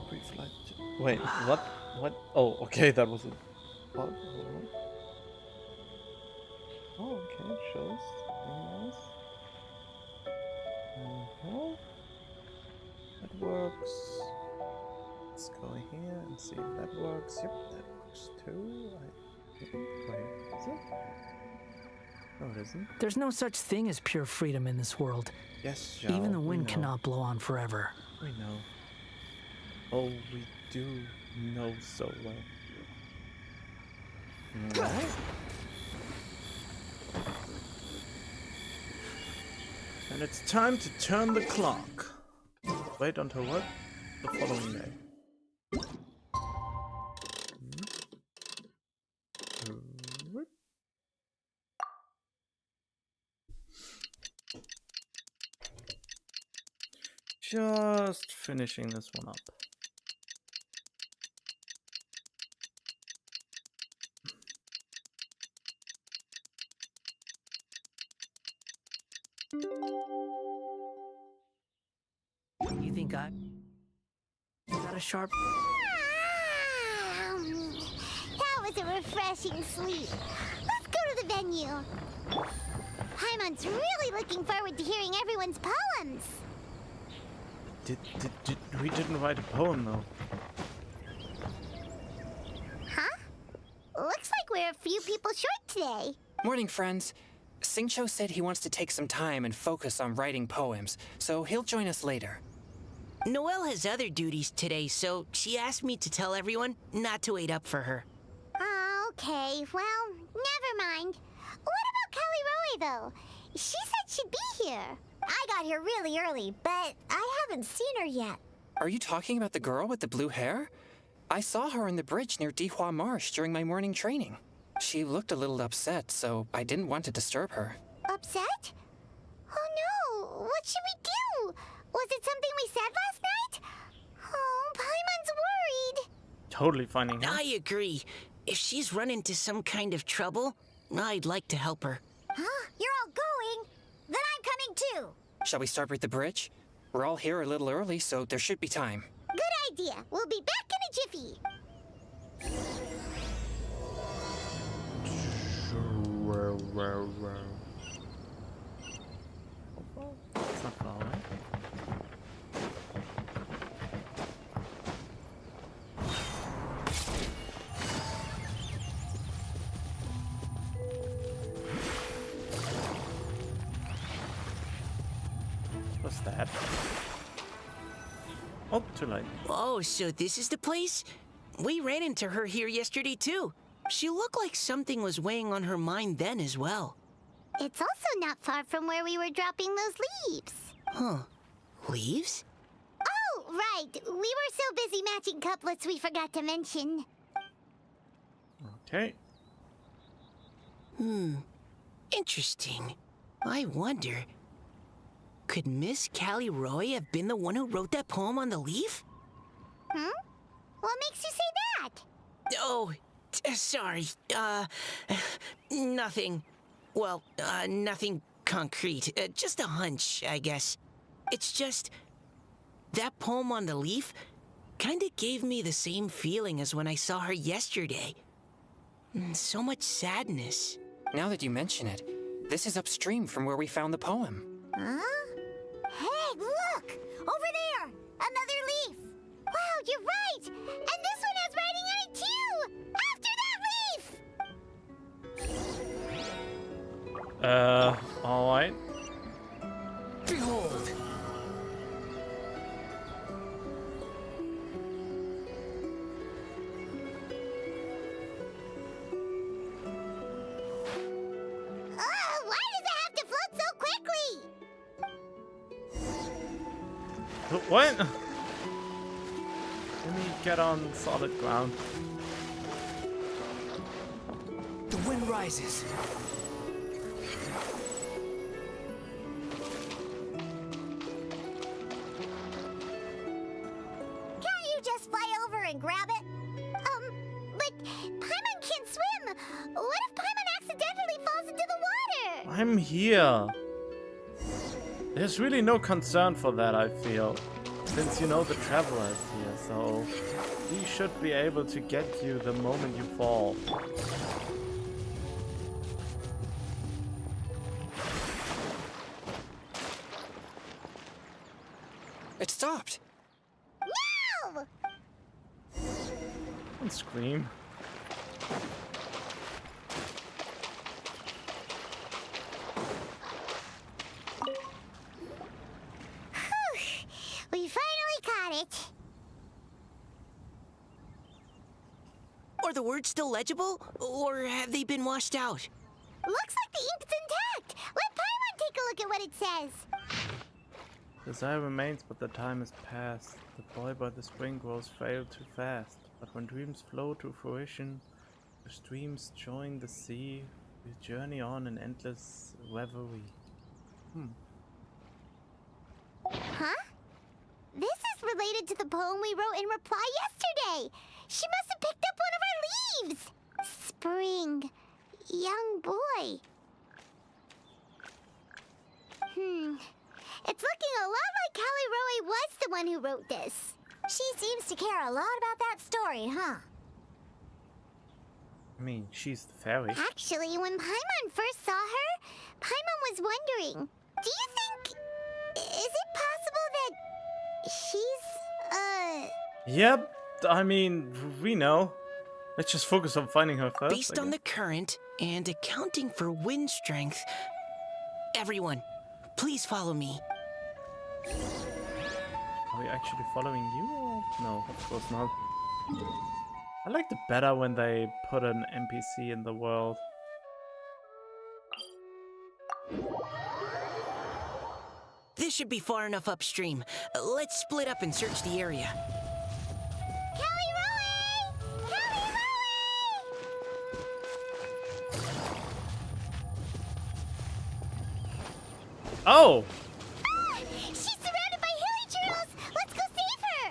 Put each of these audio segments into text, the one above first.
Pre-flight. Wait, what? What? Oh, okay, that was a. What? Oh, okay, shows. Very nice. That works. Let's go here and see if that works. Yep, that works too. Wait, is it? No, it isn't. There's no such thing as pure freedom in this world. Yes, Zhao, Even the wind we know. cannot blow on forever. We know. Oh, we do know so well. Right. And it's time to turn the clock. Wait until what? The following day. Just finishing this one up. You think I got a sharp... That was a refreshing sleep. Let's go to the venue. Paimon's really looking forward to hearing everyone's poems. We didn't write a poem though. Huh? Looks like we're a few people short today. Morning, friends. Singcho said he wants to take some time and focus on writing poems, so he'll join us later. Noelle has other duties today, so she asked me to tell everyone not to wait up for her. Oh, okay. Well, never mind. What about Kelly Roy, though? She said she'd be here. I got here really early, but I haven't seen her yet. Are you talking about the girl with the blue hair? I saw her on the bridge near Dihua Marsh during my morning training. She looked a little upset, so I didn't want to disturb her. Upset? Oh no! What should we do? Was it something we said last night? Oh, Paimon's worried. Totally finding her. I agree. If she's run into some kind of trouble, I'd like to help her. Huh? You're all going? Then I'm coming too. Shall we start with the bridge? We're all here a little early, so there should be time. Good idea. We'll be back in a jiffy. It's not far away. What's that? Oh, too late. Oh, so this is the place? We ran into her here yesterday, too. She looked like something was weighing on her mind then as well. It's also not far from where we were dropping those leaves. Huh. Leaves? Oh, right. We were so busy matching couplets we forgot to mention. Okay. Interesting. I wonder, could Miss Callie Roy have been the one who wrote that poem on the leaf? Hmm? What makes you say that? Oh, sorry. Nothing. Well, nothing concrete. Just a hunch, I guess. It's just, that poem on the leaf kinda gave me the same feeling as when I saw her yesterday. So much sadness. Now that you mention it, this is upstream from where we found the poem. Huh? Hey, look! Over there! Another leaf! Wow, you're right! And this one has writing on it too! After that leaf! Alright. Behold! Why does it have to float so quickly? What? Let me get on solid ground. The wind rises. Can't you just fly over and grab it? But Paimon can't swim. What if Paimon accidentally falls into the water? I'm here. There's really no concern for that, I feel. Since you know the traveler is here, so he should be able to get you the moment you fall. It stopped. No! Don't scream. We finally caught it. Are the words still legible, or have they been washed out? Looks like the ink's intact. Let Paimon take a look at what it says. Desire remains, but the time is past. The boy by the spring grows frail too fast. But when dreams flow to fruition, the streams join the sea. We journey on in endless reverie. Huh? This is related to the poem we wrote in reply yesterday. She must have picked up one of our leaves. Spring. Young boy. It's looking a lot like Callie Roe was the one who wrote this. She seems to care a lot about that story, huh? I mean, she's the fairy. Actually, when Paimon first saw her, Paimon was wondering, do you think... Is it possible that she's, Yep, I mean, we know. Let's just focus on finding her first. Based on the current and accounting for wind strength, everyone, please follow me. Are we actually following you? Or... No, of course not. I liked it better when they put an NPC in the world. This should be far enough upstream. Let's split up and search the area. Callie Roe! Callie Roe! Oh! Ah! She's surrounded by hilly churros! Let's go save her!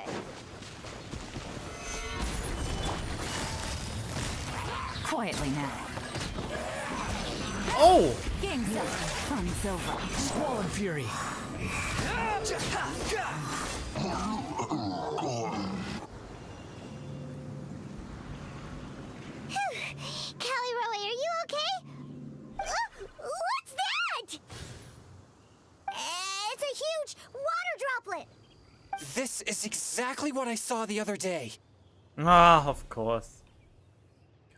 Quietly now. Oh! Game's over. Fun's over. Squall and Fury. Callie Roe, are you okay? What's that? It's a huge water droplet! This is exactly what I saw the other day. Ah, of course.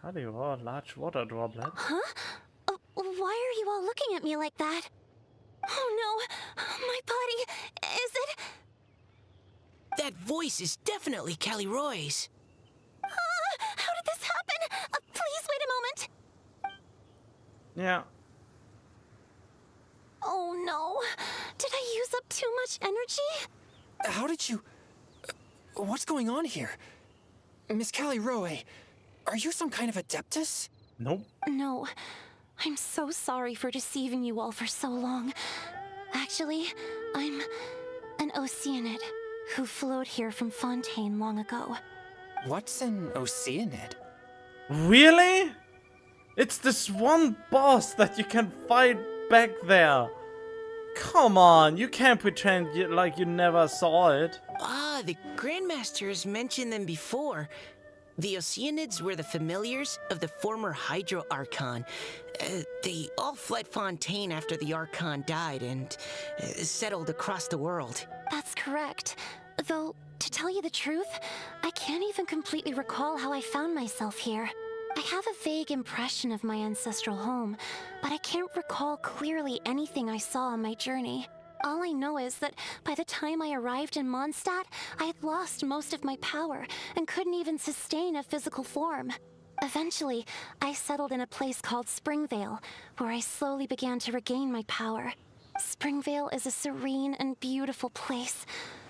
Cardio, large water droplet. Huh? Why are you all looking at me like that? Oh no, my body, is it? That voice is definitely Callie Roy's. How did this happen? Please wait a moment. Yeah. Oh no, did I use up too much energy? How did you... What's going on here? Miss Callie Roe, are you some kind of adeptus? Nope. No, I'm so sorry for deceiving you all for so long. Actually, I'm an Oceanid who flowed here from Fontaine long ago. What's an Oceanid? Really? It's this one boss that you can fight back there. Come on, you can't pretend like you never saw it. Ah, the Grandmasters mentioned them before. The Oceanids were the familiars of the former Hydro Archon. They all fled Fontaine after the Archon died and settled across the world. That's correct. Though, to tell you the truth, I can't even completely recall how I found myself here. I have a vague impression of my ancestral home, but I can't recall clearly anything I saw on my journey. All I know is that by the time I arrived in Mondstadt, I had lost most of my power and couldn't even sustain a physical form. Eventually, I settled in a place called Springvale, where I slowly began to regain my power. Springvale is a serene and beautiful place.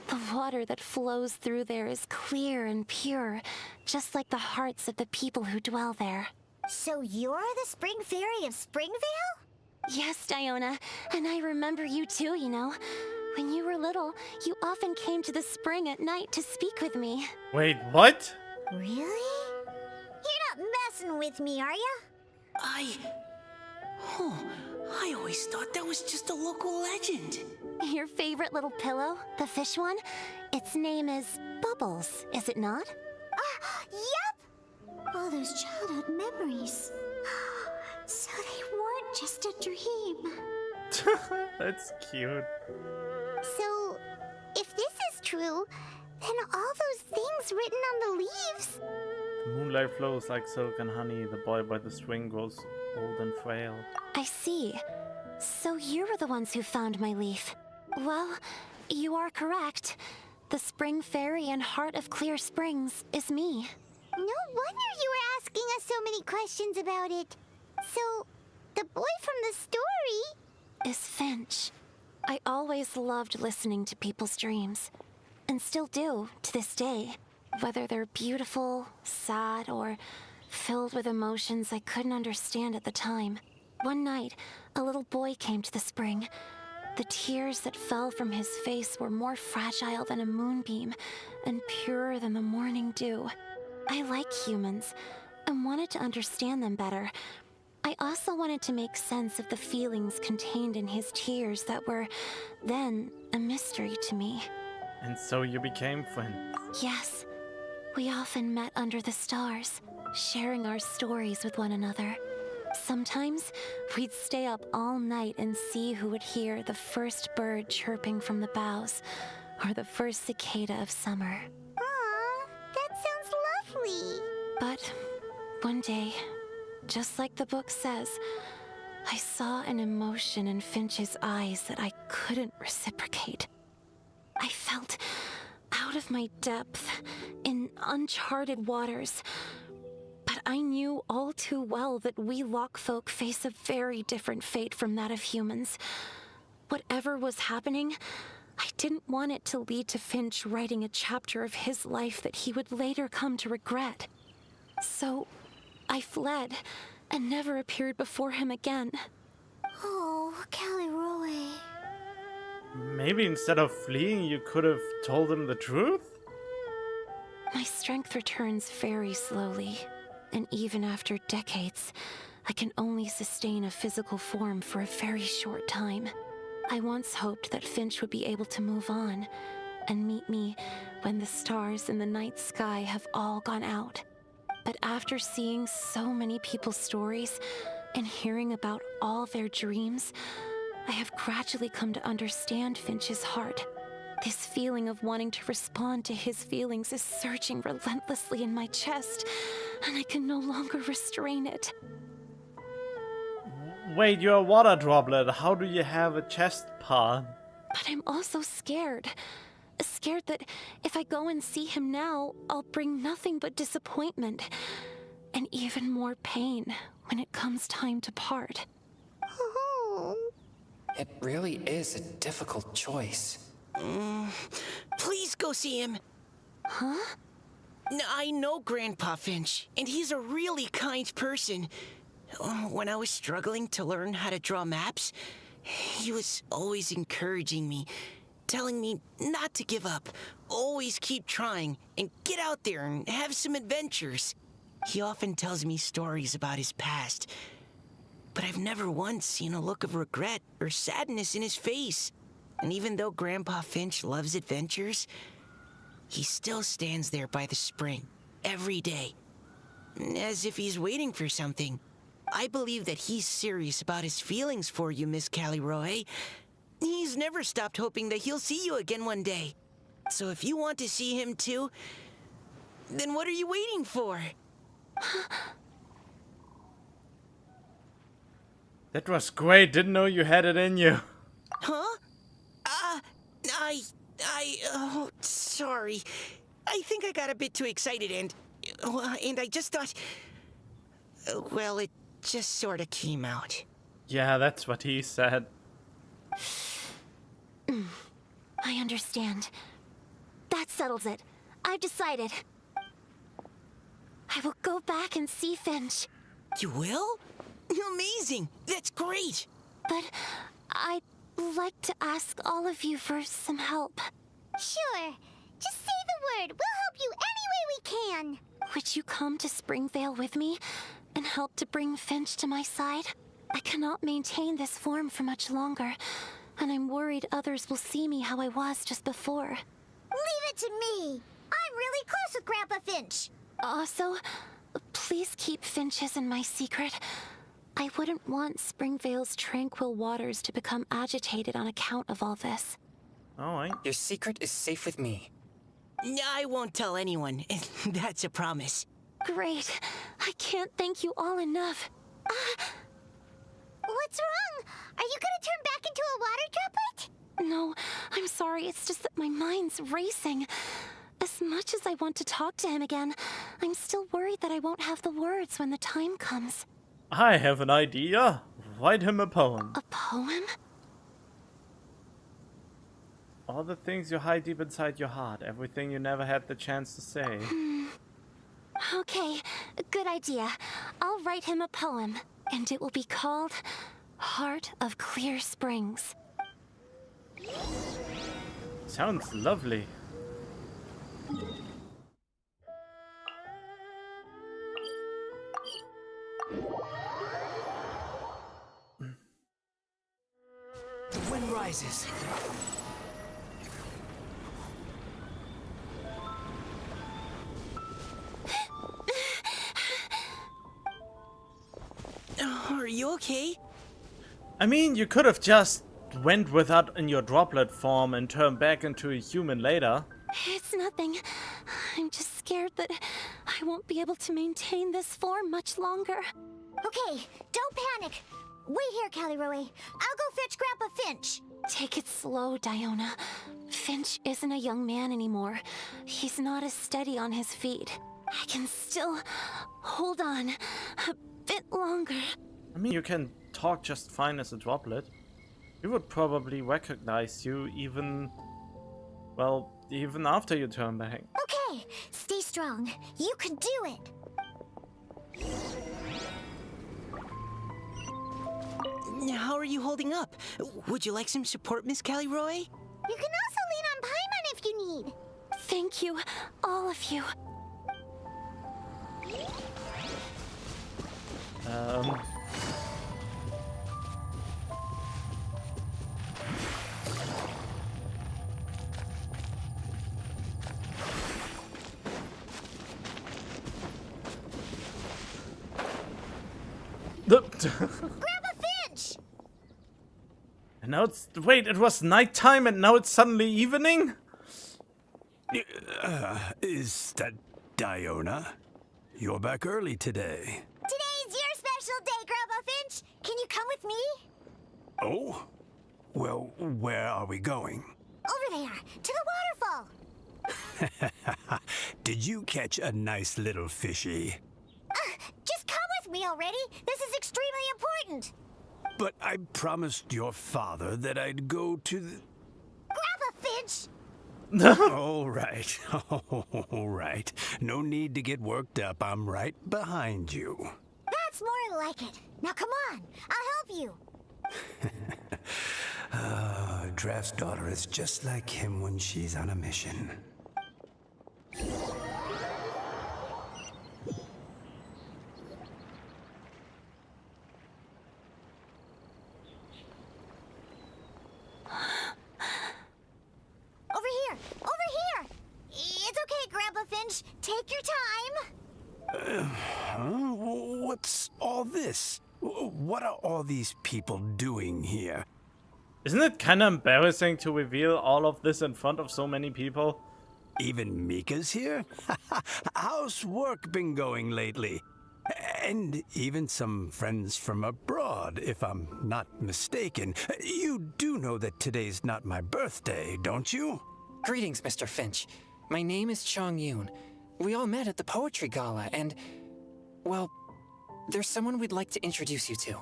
The water that flows through there is clear and pure, just like the hearts of the people who dwell there. So you're the Spring Fairy of Springvale? Yes, Diona, and I remember you too, you know. When you were little, you often came to the spring at night to speak with me. Wait, what? Really? You're not messing with me, are ya? Oh, I always thought that was just a local legend. Your favorite little pillow, the fish one? Its name is Bubbles, is it not? Yep! All those childhood memories. So they weren't just a dream. That's cute. So, if this is true, then all those things written on the leaves... The moonlight flows like silk and honey. The boy by the spring grows old and frail. I see. So you were the ones who found my leaf. Well, you are correct. The spring fairy and heart of Clear Springs is me. No wonder you were asking us so many questions about it. So, the boy from the story is Finch. I always loved listening to people's dreams, and still do to this day. Whether they're beautiful, sad, or filled with emotions I couldn't understand at the time. One night, a little boy came to the spring. The tears that fell from his face were more fragile than a moonbeam and purer than the morning dew. I like humans and wanted to understand them better. I also wanted to make sense of the feelings contained in his tears that were then a mystery to me. And so you became friends. Yes, we often met under the stars, sharing our stories with one another. Sometimes we'd stay up all night and see who would hear the first bird chirping from the boughs or the first cicada of summer. Aw, that sounds lovely. But one day, just like the book says, I saw an emotion in Finch's eyes that I couldn't reciprocate. I felt out of my depth in uncharted waters. But I knew all too well that we Lockfolk face a very different fate from that of humans. Whatever was happening, I didn't want it to lead to Finch writing a chapter of his life that he would later come to regret. So, I fled and never appeared before him again. Oh, Caliroe. Maybe instead of fleeing, you could have told him the truth? My strength returns very slowly, and even after decades, I can only sustain a physical form for a very short time. I once hoped that Finch would be able to move on and meet me when the stars in the night sky have all gone out. But after seeing so many people's stories and hearing about all their dreams, I have gradually come to understand Finch's heart. This feeling of wanting to respond to his feelings is surging relentlessly in my chest, and I can no longer restrain it. Wait, you're a water droplet. How do you have a chest part? But I'm also scared. Scared that if I go and see him now, I'll bring nothing but disappointment and even more pain when it comes time to part. It really is a difficult choice. Please go see him. Huh? I know Grandpa Finch, and he's a really kind person. When I was struggling to learn how to draw maps, he was always encouraging me, telling me not to give up, always keep trying, and get out there and have some adventures. He often tells me stories about his past, but I've never once seen a look of regret or sadness in his face. And even though Grandpa Finch loves adventures, he still stands there by the spring, every day, as if he's waiting for something. I believe that he's serious about his feelings for you, Miss Caliroe. He's never stopped hoping that he'll see you again one day. So if you want to see him too, then what are you waiting for? That was great. Didn't know you had it in you. Huh? Oh, sorry. I think I got a bit too excited and I just thought, well, it just sort of came out. Yeah, that's what he said. I understand. That settles it. I've decided. I will go back and see Finch. You will? Amazing! That's great! But I'd like to ask all of you for some help. Sure. Just say the word. We'll help you any way we can. Would you come to Springvale with me and help to bring Finch to my side? I cannot maintain this form for much longer, and I'm worried others will see me how I was just before. Leave it to me. I'm really close with Grandpa Finch. Also, please keep Finch's in my secret. I wouldn't want Springvale's tranquil waters to become agitated on account of all this. Alright. Your secret is safe with me. I won't tell anyone. That's a promise. Great. I can't thank you all enough. What's wrong? Are you gonna turn back into a water droplet? No, I'm sorry. It's just that my mind's racing. As much as I want to talk to him again, I'm still worried that I won't have the words when the time comes. I have an idea. Write him a poem. A poem? All the things you hide deep inside your heart. Everything you never had the chance to say. Okay, good idea. I'll write him a poem, and it will be called Heart of Clear Springs. Sounds lovely. The wind rises. Are you okay? I mean, you could have just went with that in your droplet form and turned back into a human later. It's nothing. I'm just scared that I won't be able to maintain this form much longer. Okay, don't panic. Wait here, Caliroe. I'll go fetch Grandpa Finch. Take it slow, Diona. Finch isn't a young man anymore. He's not as steady on his feet. I can still hold on a bit longer. I mean, you can talk just fine as a droplet. He would probably recognize you even, well, even after you turn back. Okay, stay strong. You can do it. How are you holding up? Would you like some support, Miss Caliroe? You can also lean on Paimon if you need. Thank you, all of you. Grandpa Finch! And now it's, wait, it was nighttime and now it's suddenly evening? Is that Diona? You're back early today. Today's your special day, Grandpa Finch. Can you come with me? Oh? Well, where are we going? Over there, to the waterfall. Did you catch a nice little fishy? Just come with me already. This is extremely important. But I promised your father that I'd go to the... Grandpa Finch! All right, all right. No need to get worked up. I'm right behind you. That's more like it. Now come on, I'll help you. Draft's daughter is just like him when she's on a mission. Over here, over here. It's okay, Grandpa Finch. Take your time. What's all this? What are all these people doing here? Isn't it kind of embarrassing to reveal all of this in front of so many people? Even Mika's here? How's work been going lately? And even some friends from abroad, if I'm not mistaken. You do know that today's not my birthday, don't you? Greetings, Mr. Finch. My name is Chong Yoon. We all met at the poetry gala, and, well, there's someone we'd like to introduce you to.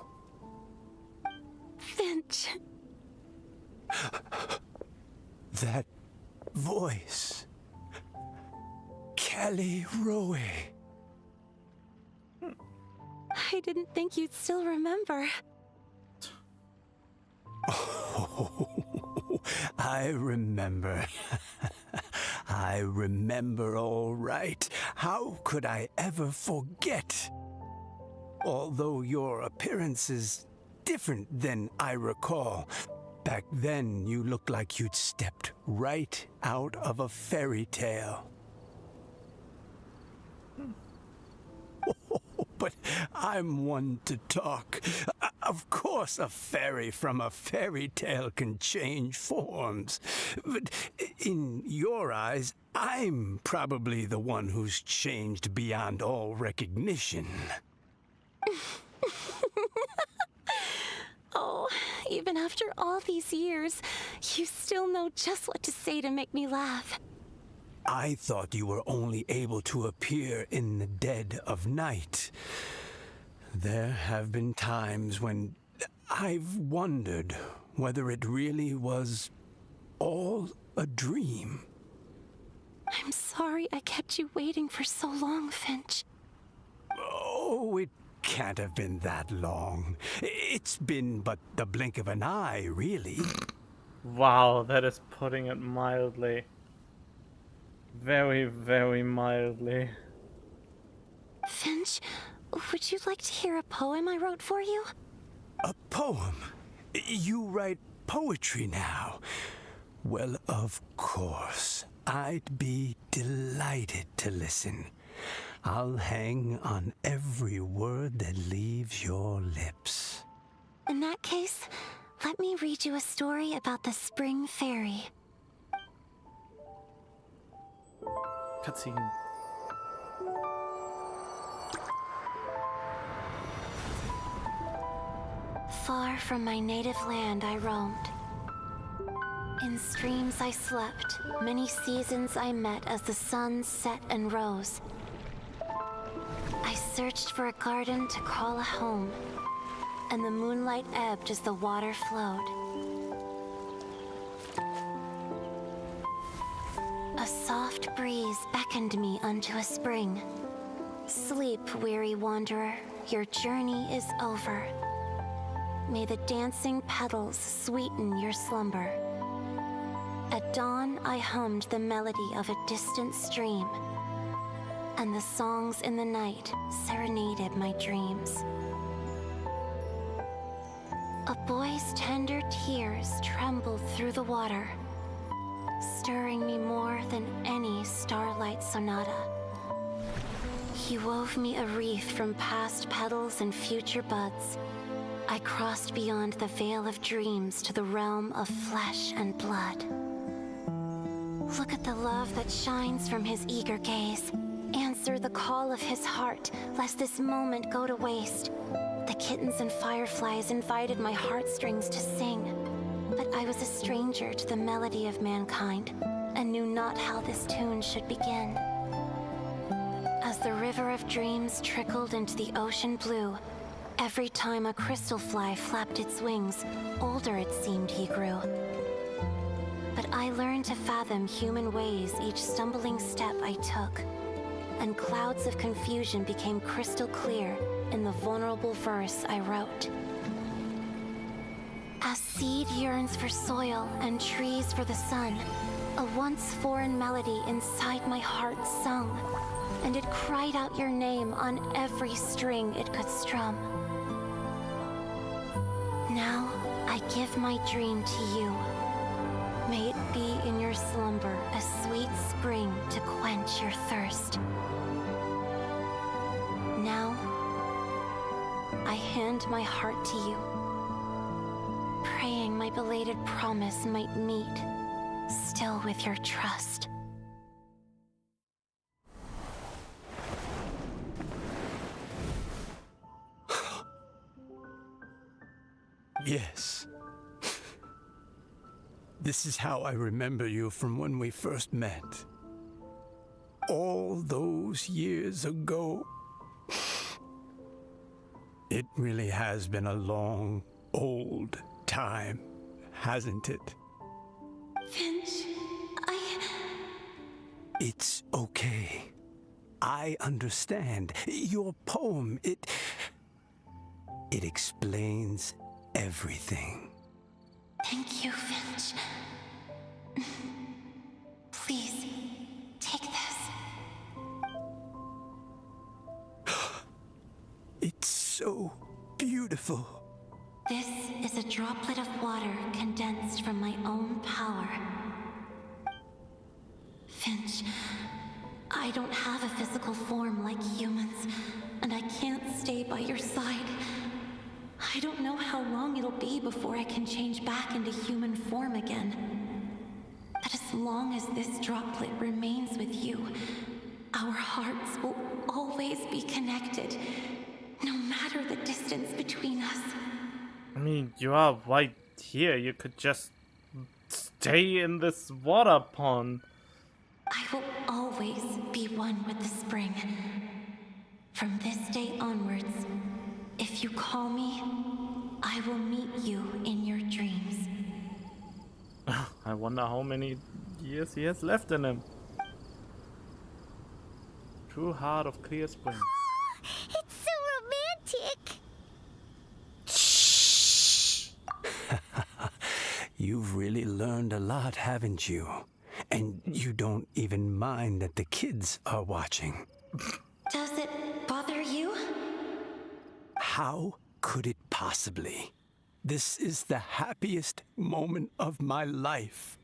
Finch. That voice. Caliroe. I didn't think you'd still remember. Oh, I remember. I remember all right. How could I ever forget? Although your appearance is different than I recall. Back then, you looked like you'd stepped right out of a fairy tale. But I'm one to talk. Of course, a fairy from a fairy tale can change forms. But in your eyes, I'm probably the one who's changed beyond all recognition. Oh, even after all these years, you still know just what to say to make me laugh. I thought you were only able to appear in the dead of night. There have been times when I've wondered whether it really was all a dream. I'm sorry I kept you waiting for so long, Finch. Oh, it can't have been that long. It's been but the blink of an eye, really. Wow, that is putting it mildly. Very, very mildly. Finch, would you like to hear a poem I wrote for you? A poem? You write poetry now? Well, of course. I'd be delighted to listen. I'll hang on every word that leaves your lips. In that case, let me read you a story about the Spring Fairy. Cutscene. Far from my native land I roamed. In streams I slept, many seasons I met as the sun set and rose. I searched for a garden to call a home, and the moonlight ebbed as the water flowed. A soft breeze beckoned me unto a spring. Sleep, weary wanderer, your journey is over. May the dancing petals sweeten your slumber. At dawn, I hummed the melody of a distant stream, and the songs in the night serenaded my dreams. A boy's tender tears trembled through the water, stirring me more than any starlight sonata. He wove me a wreath from past petals and future buds. I crossed beyond the veil of dreams to the realm of flesh and blood. Look at the love that shines from his eager gaze. Answer the call of his heart, lest this moment go to waste. The kittens and fireflies invited my heartstrings to sing, but I was a stranger to the melody of mankind, and knew not how this tune should begin. As the river of dreams trickled into the ocean blue, every time a crystal fly flapped its wings, older it seemed he grew. But I learned to fathom human ways each stumbling step I took, and clouds of confusion became crystal clear in the vulnerable verse I wrote. As seed yearns for soil and trees for the sun, a once foreign melody inside my heart sung, and it cried out your name on every string it could strum. Now I give my dream to you. May it be in your slumber a sweet spring to quench your thirst. Now, I hand my heart to you, praying my belated promise might meet, still with your trust. Yes. This is how I remember you from when we first met. All those years ago. It really has been a long, old time, hasn't it? Finch, It's okay. I understand. Your poem, it explains everything. Thank you, Finch. Please, take this. It's so beautiful. This is a droplet of water condensed from my own power. Finch, I don't have a physical form like humans, and I can't stay by your side. I don't know how long it'll be before I can change back into human form again. But as long as this droplet remains with you, our hearts will always be connected, no matter the distance between us. I mean, you are right here. You could just stay in this water pond. I will always be one with the spring. From this day onwards, if you call me, I will meet you in your dreams. I wonder how many years he has left in him. True heart of Clear Spring. It's so romantic. You've really learned a lot, haven't you? And you don't even mind that the kids are watching. Does it bother you? How could it possibly? This is the happiest moment of my life.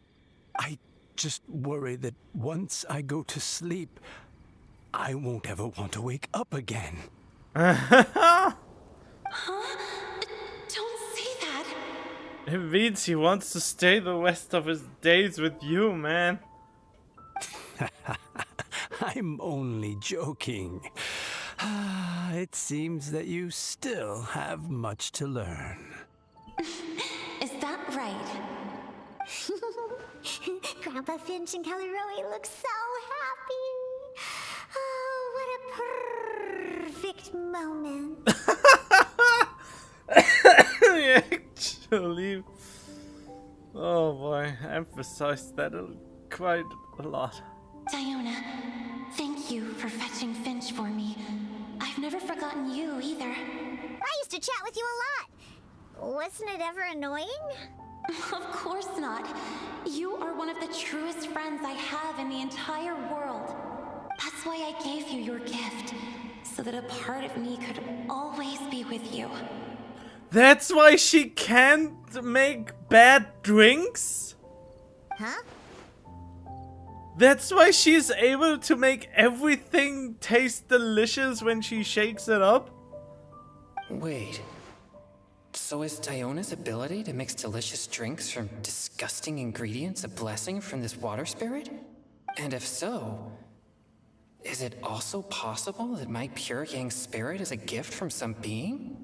I just worry that once I go to sleep, I won't ever want to wake up again. Huh? Don't say that. It means he wants to stay the rest of his days with you, man. I'm only joking. It seems that you still have much to learn. Is that right? Grandpa Finch and Kelly Rowie look so happy. Oh, what a perfect moment. Actually, oh boy, emphasized that quite a lot. Diona, thank you for fetching Finch for me. I've never forgotten you either. I used to chat with you a lot. Wasn't it ever annoying? Of course not. You are one of the truest friends I have in the entire world. That's why I gave you your gift, so that a part of me could always be with you. That's why she can't make bad drinks? Huh? That's why she's able to make everything taste delicious when she shakes it up? Wait. So is Diona's ability to mix delicious drinks from disgusting ingredients a blessing from this water spirit? And if so, is it also possible that my pure yang spirit is a gift from some being?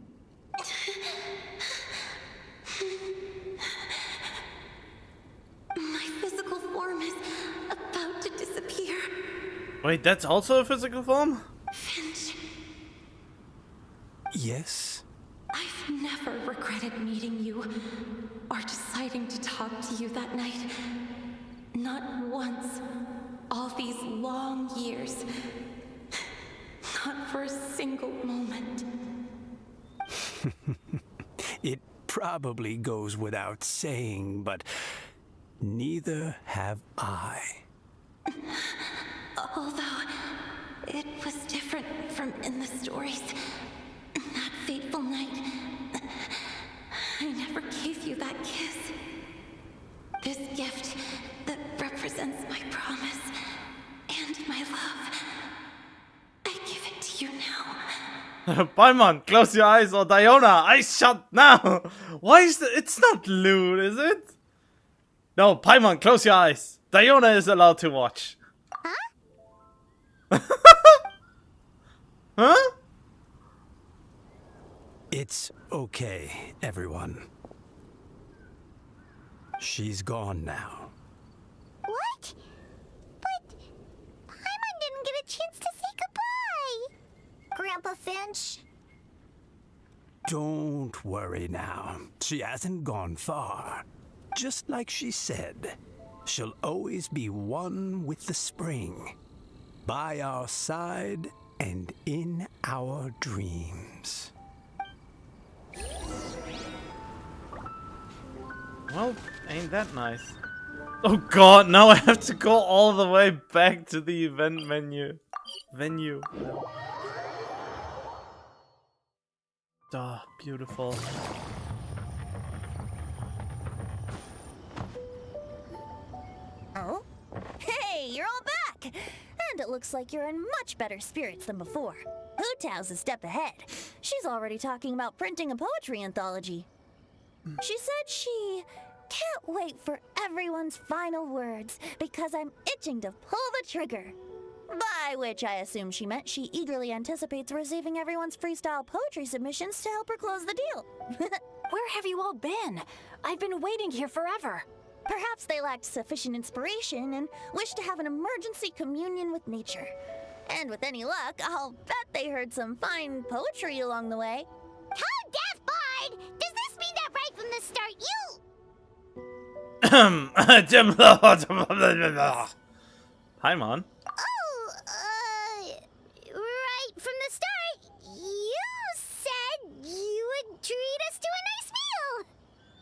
My physical form is about to disappear. Wait, that's also a physical form? Finch, Yes? I've never regretted meeting you or deciding to talk to you that night. Not once. All these long years. Not for a single moment. It probably goes without saying, but neither have I. Although it was different from in the stories. That fateful night, I never gave you that kiss. This gift that represents my promise and my love, I give it to you now. Paimon, close your eyes, or Diona, eyes shut now! Why is it's not lewd, is it? No, Paimon, close your eyes. Diona is allowed to watch. Huh? Huh? It's okay, everyone. She's gone now. What? But Paimon didn't get a chance to say goodbye. Grandpa Finch. Don't worry now. She hasn't gone far. Just like she said, she'll always be one with the spring. By our side and in our dreams. Well, ain't that nice. Oh god, now I have to go all the way back to the event menu. Ah, beautiful. it looks like you're in much better spirits than before. Hu Tao's a step ahead. She's already talking about printing a poetry anthology. She said she can't wait for everyone's final words because I'm itching to pull the trigger. By which I assume she meant she eagerly anticipates receiving everyone's freestyle poetry submissions to help her close the deal. Where have you all been? I've been waiting here forever. Perhaps they lacked sufficient inspiration and wished to have an emergency communion with nature. And with any luck, I'll bet they heard some fine poetry along the way. How deaf Bard! Does this mean that right from the start Hi, Mon. Oh, right from the start, you said you would treat us to a nice meal!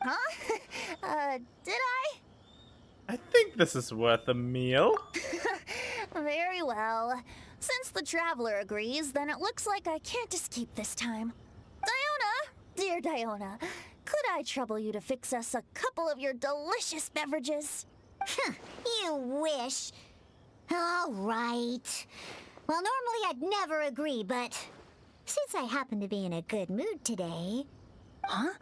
Huh? Did I? I think this is worth a meal. Very well. Since the traveler agrees, then it looks like I can't escape this time. Diona, dear Diona, could I trouble you to fix us a couple of your delicious beverages? You wish. All right. Well, normally I'd never agree, but since I happen to be in a good mood today... Huh?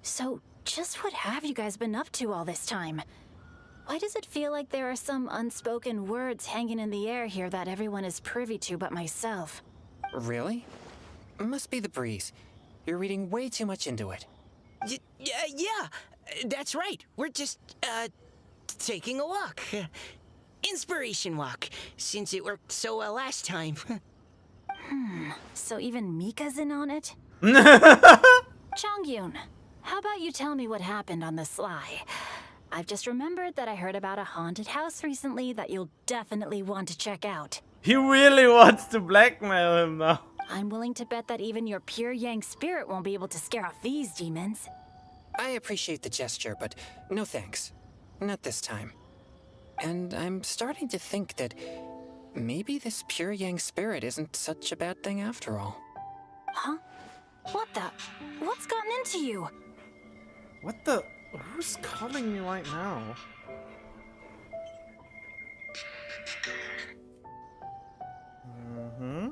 So, just what have you guys been up to all this time? Why does it feel like there are some unspoken words hanging in the air here that everyone is privy to but myself? Really? Must be the breeze. You're reading way too much into it. Yeah, that's right. We're just, taking a walk. Inspiration walk, since it worked so well last time. So even Mika's in on it? Chongyun, how about you tell me what happened on the sly? I've just remembered that I heard about a haunted house recently that you'll definitely want to check out. He really wants to blackmail him now. I'm willing to bet that even your pure Yang spirit won't be able to scare off these demons. I appreciate the gesture, but no thanks. Not this time. And I'm starting to think that maybe this pure Yang spirit isn't such a bad thing after all. Huh? What the? What's gotten into you? What the? Who's calling me right now? Mm-hmm.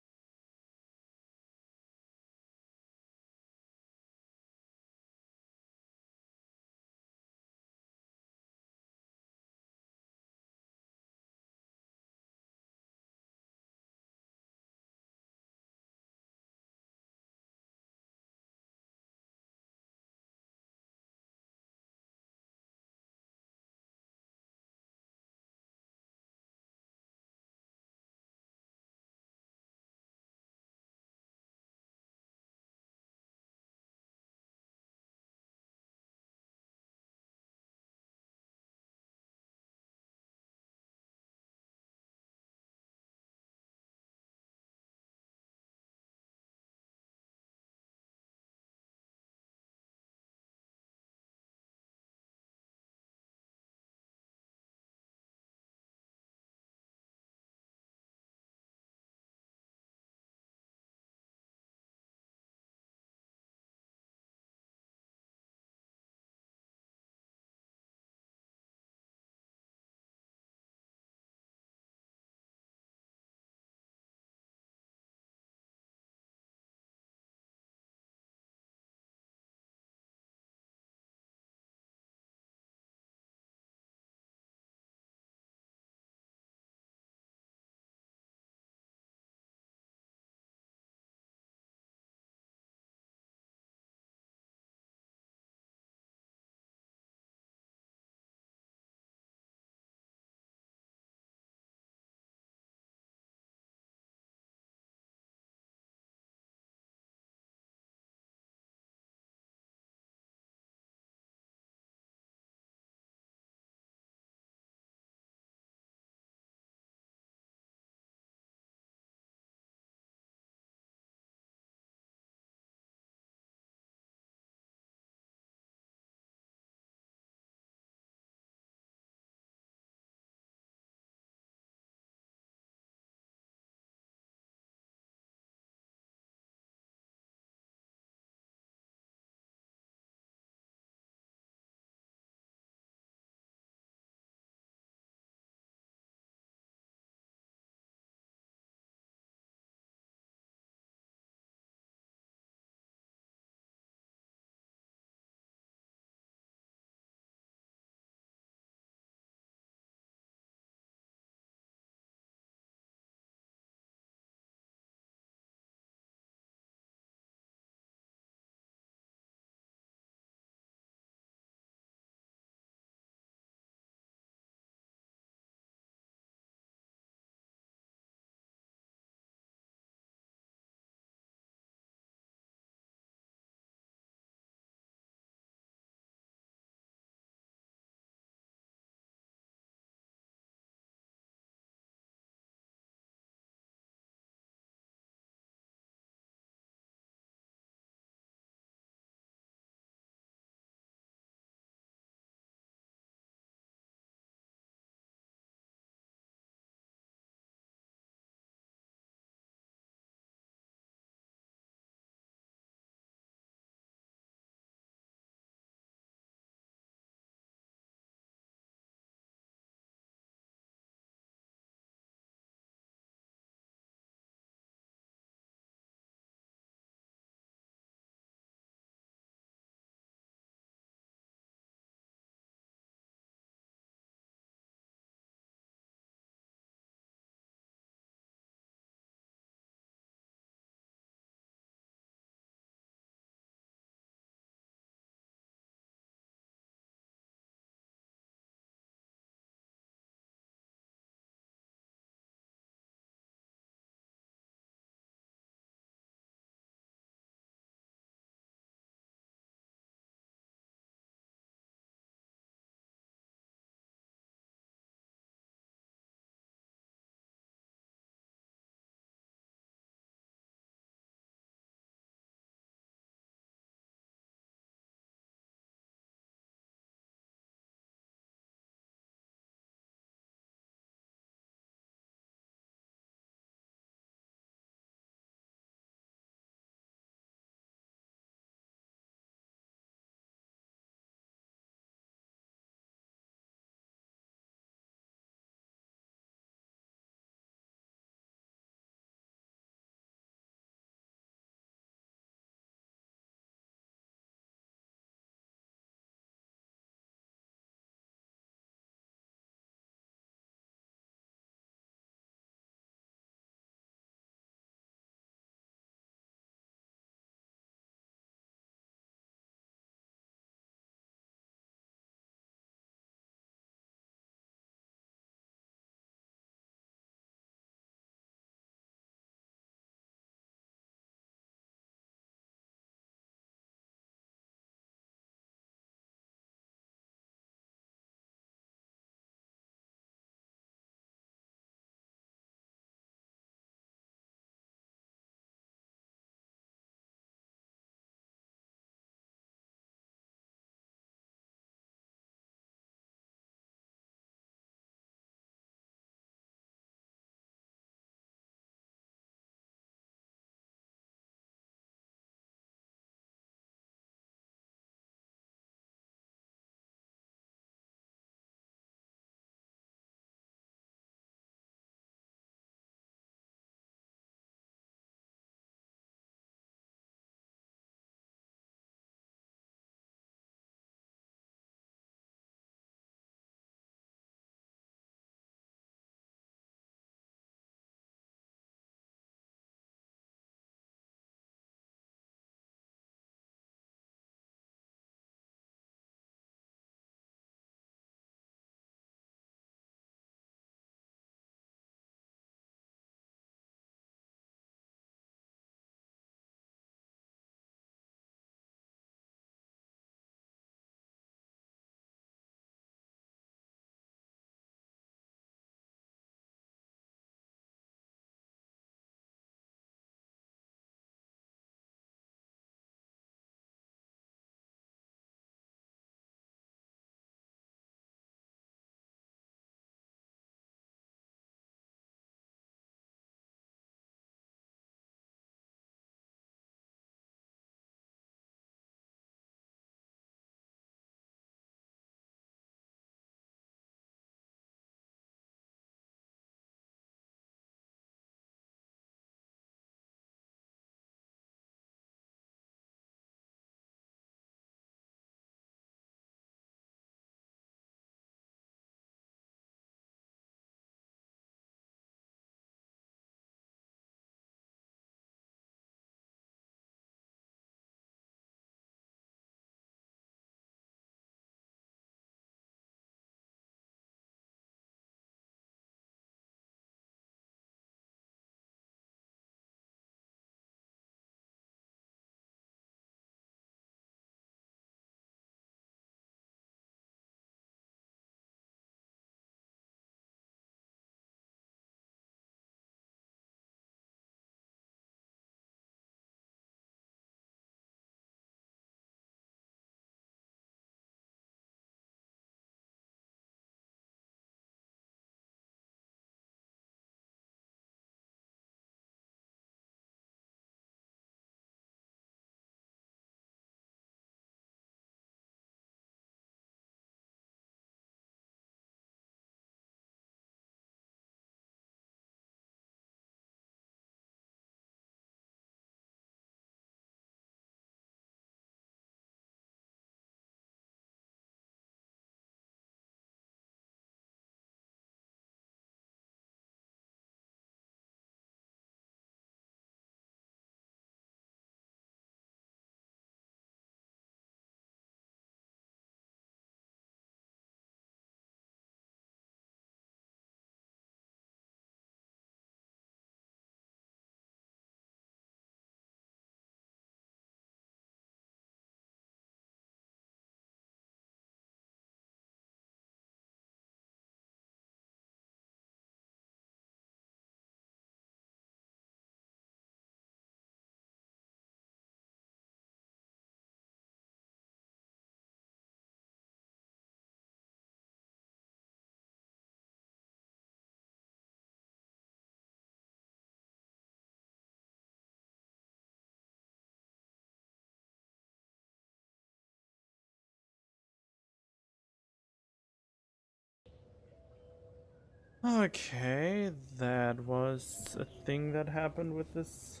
Okay, that was a thing that happened with this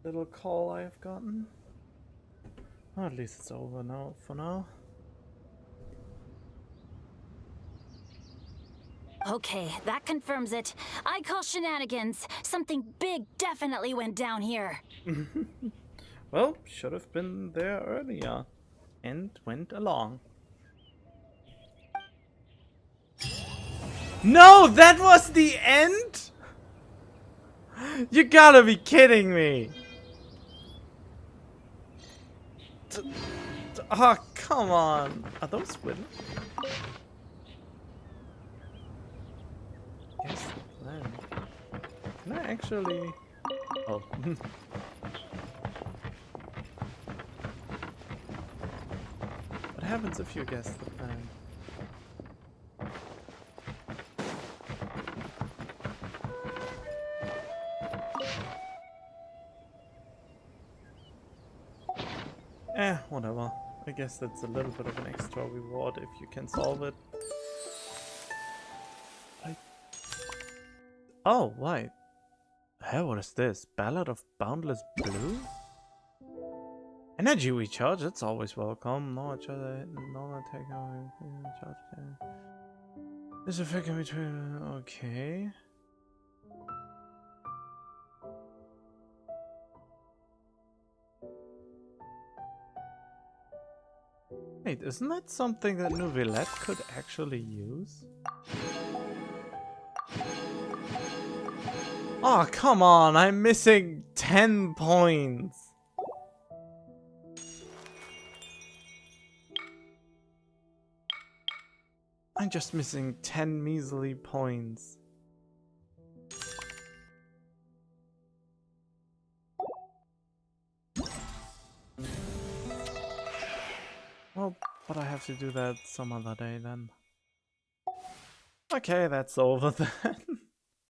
little call I have gotten. Oh, at least it's over now for now. Okay, that confirms it. I call shenanigans. Something big definitely went down here. Well, should have been there earlier and went along. No, that was the end? You gotta be kidding me. Oh, come on. Are those winners? Yes, the plan. Can I actually... Oh. What happens if you guess the plan? Whatever. I guess that's a little bit of an extra reward if you can solve it. Oh, right. Hey, what is this? Ballad of Boundless Blue? Energy recharge, that's always welcome. No attack, charge. This effect can be treated. Okay. Wait, isn't that something that Nouvellette could actually use? Oh, come on, I'm missing 10 points. I'm just missing 10 measly points. Well, but I have to do that some other day then. Okay, that's over then.